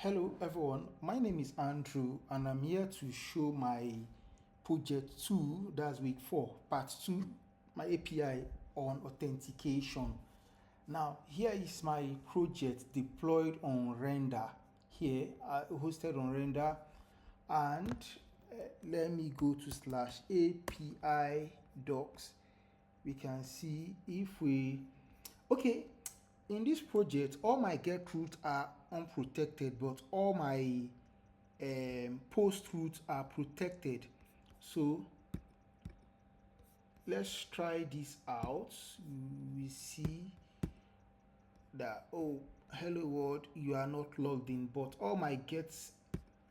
Hello everyone, my name is Andrew and I'm here to show my project 2, that's week 4, part 2, my API on authentication. Now here is my project deployed on Render, here hosted on Render, and let me go to /API docs. We can see if we, okay, in this project, all my get routes are unprotected, but all my post routes are protected. So let's try this out. We see that, oh, hello world, you are not logged in, but all my get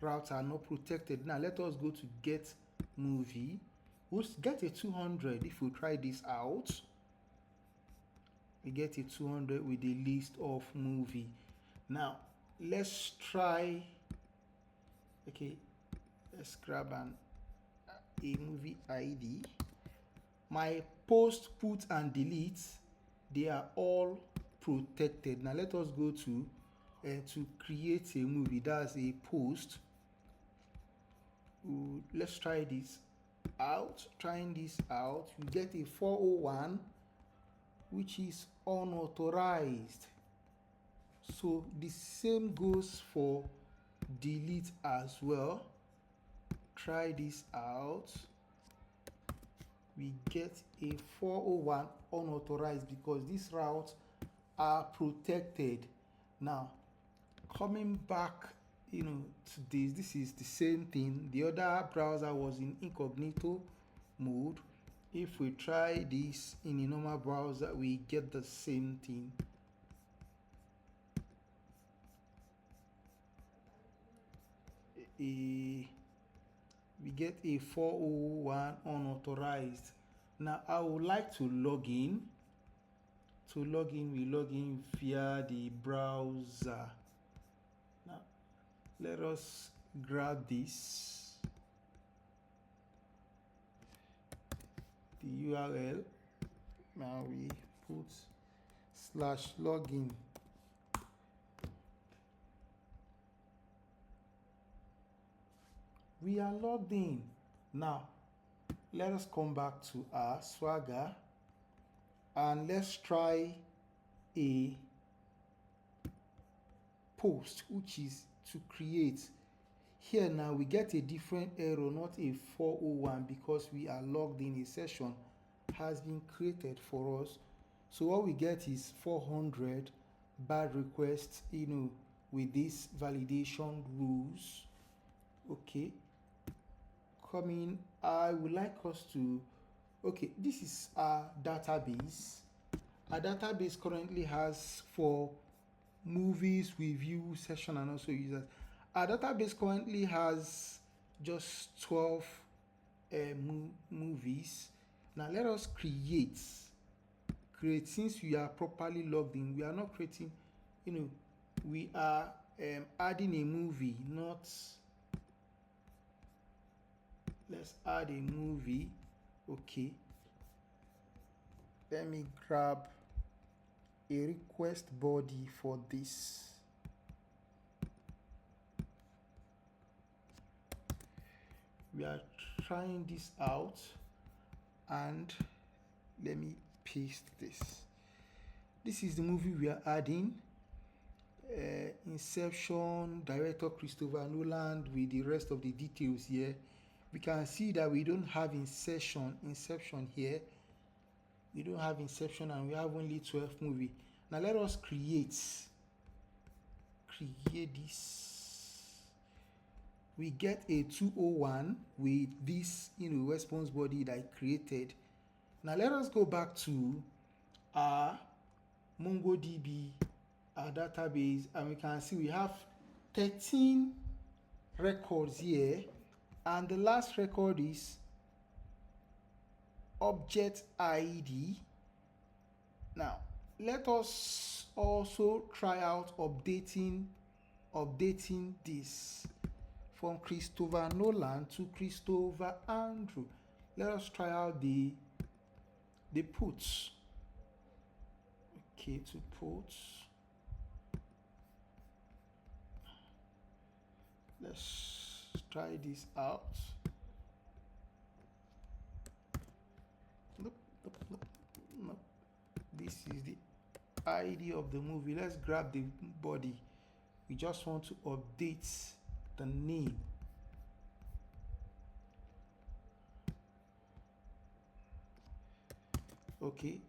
routes are not protected. Now let us go to get movie. We'll get a 200 if we try this out. We get a 200 with a list of movie. Now let's try, okay, let's grab a movie ID. My post, put and delete, they are all protected. Now let us go to create a movie, that's a post. Let's try this out. Trying this out, you get a 401 which is unauthorized. So the same goes for delete as well. Try this out. We get a 401 unauthorized because these routes are protected. Now coming back, to this is the same thing. The other browser was in incognito mode. If we try this in a normal browser, we get the same thing. We get a 401 unauthorized. Now I would like to log in. To log in, we log in via the browser. Now let us grab this, the URL. Now we put /login. We are logged in. Now let us come back to our Swagger and let's try a post, which is to create. Here now we get a different error, not a 401, because we are logged in. A session has been created for us. So what we get is 400 bad requests, with these validation rules. Okay, coming, I would like us to, okay, this is our database. Our database currently has 4 movies, review, session, and also users. Our database currently has just 12 movies. Now let us create, since we are properly logged in. We are not creating, we are adding a movie, not, let's add a movie. Okay, let me grab a request body for this. We are trying this out, and let me paste this. This is the movie we are adding. Inception, director Christopher Nolan, with the rest of the details here. We can see that we don't have Inception here. We don't have Inception, and we have only 12 movie. Now let us create this. We get a 201 with this response body that I created. Now let us go back to our MongoDB, our database, and we can see we have 13 records here, and the last record is object ID. Now let us also try out updating this from Christopher Nolan to Christopher Andrew. Let us try out the puts. Okay, to puts. Let's try this out. Nope, nope, nope, nope. This is the ID of the movie. Let's grab the body. We just want to update the name. Okay,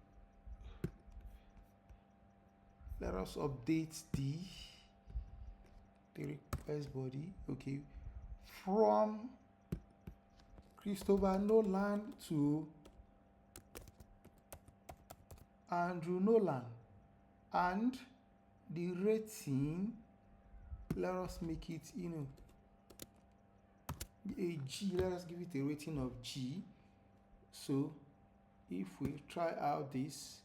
let us update the request body. Okay, from Christopher Nolan to Andrew Nolan, and the rating, let us make it, a G. Let us give it a rating of G. So if we try out this,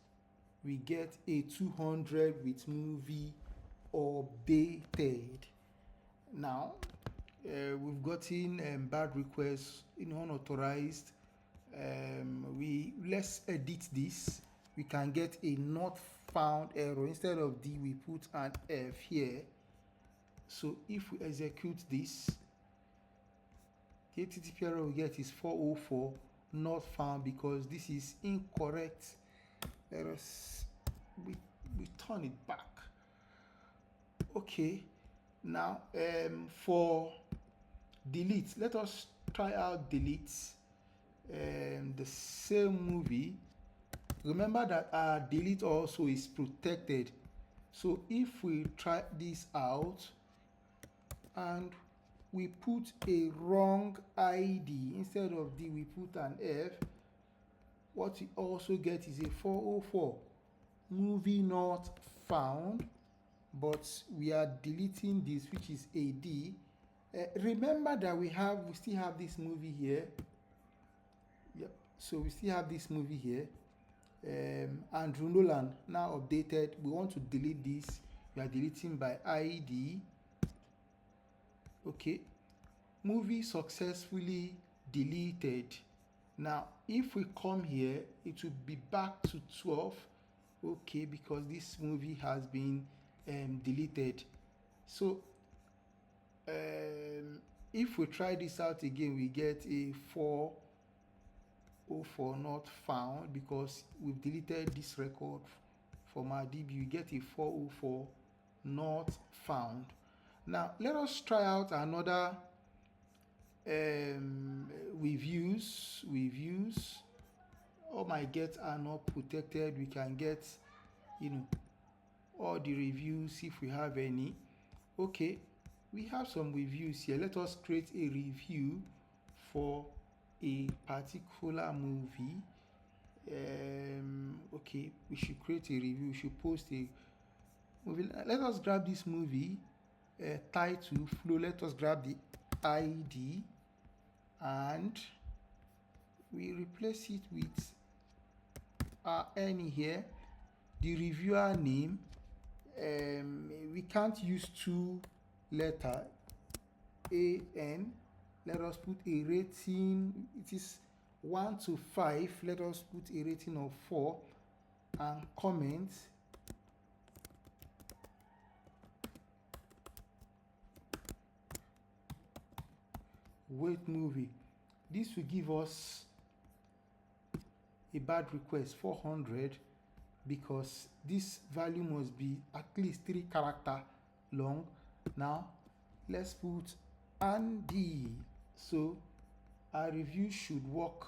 we get a 200 with movie updated. Now we've gotten bad requests, unauthorized. Let's edit this. We can get a not found error. Instead of D, we put an F here. So if we execute this, the HTTP error we get is 404 not found because this is incorrect. Let us turn it back. Okay, now for delete, let us try out delete the same movie. Remember that our delete also is protected. So if we try this out and we put a wrong ID, instead of D we put an F, what we also get is a 404, movie not found, but we are deleting this, which is a D. Remember that we still have this movie here. Yep. So we still have this movie here. Andrew Nolan now updated. We want to delete this. We are deleting by ID. Okay, movie successfully deleted. Now if we come here, it will be back to 12. Okay, because this movie has been deleted. So if we try this out again, we get a 404 not found because we've deleted this record from our DB. We get a 404 not found. Now let us try out another reviews. All my gets are not protected. We can get all the reviews if we have any. Okay, we have some reviews here. Let us create a review for a particular movie. Okay, we should create a review. We should post a movie. Let us grab this movie title flow. Let us grab the ID and we replace it with any here. The reviewer name, we can't use 2 letter AN. Let us put a rating. It is 1 to 5. Let us put a rating of 4 and comment. Wait movie. This will give us a bad request 400 because this value must be at least 3 character long. Now let's put Andy. So our review should work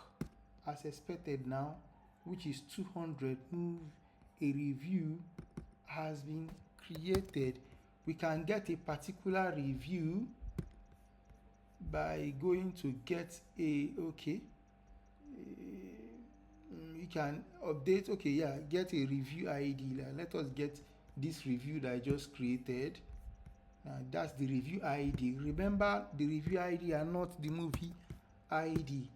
as expected now, which is 200. Move a review has been created. We can get a particular review by going to get a you can update. Okay, yeah, get a review ID. Let us get this review that I just created. That's the review ID. Remember, the review ID are not the movie ID.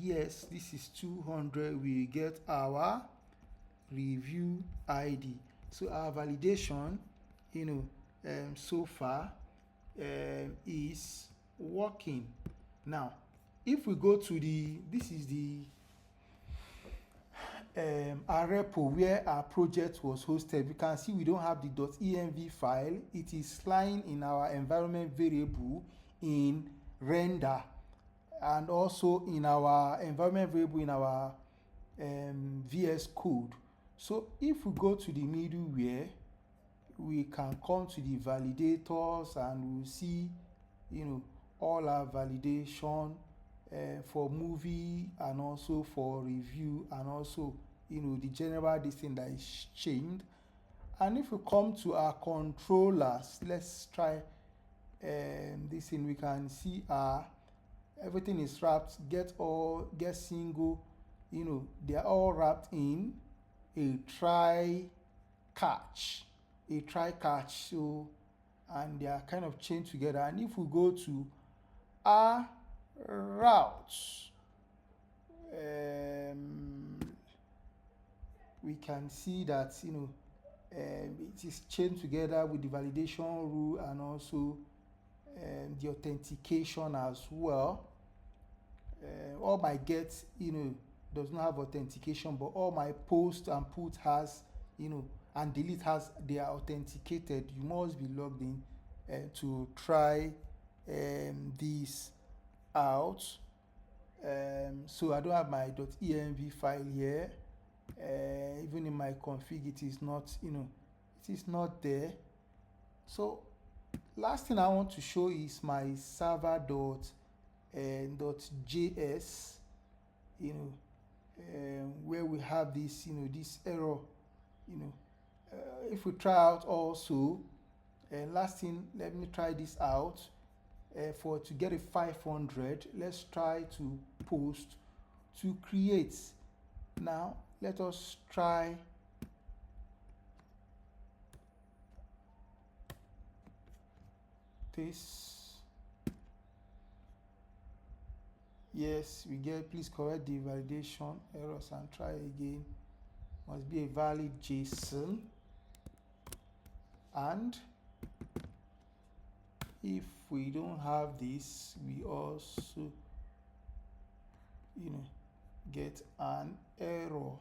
Yes, this is 200. We get our review ID. So our validation, so far is working. Now if we go to this is the our repo where our project was hosted. We can see we don't have the .env file. It is lying in our environment variable in render, and also in our environment variable in our VS Code. So if we go to the middleware, we can come to the validators and we'll see, all our validation for movie and also for review, and also, the general this thing that is changed. And if we come to our controllers, let's try this thing. We can see everything is wrapped, get single, they are all wrapped in a try catch. So, and they are kind of chained together. And if we go to our routes, we can see that it is chained together with the validation rule and also the authentication as well. All my get does not have authentication, but all my post and put has and delete has, they are authenticated. You must be logged in to try this out. So I don't have my .env file here. Even in my config, it is not, it is not there. So last thing I want to show is my server.js, where we have this, this error. If we try out also, last thing, let me try this out. To get a 500, let's try to post to create. Now let us try this. Yes, we get, please correct the validation errors and try again. Must be a valid JSON. And if we don't have this, we also get an error.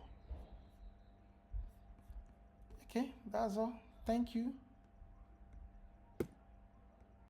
Okay, that's all. Thank you.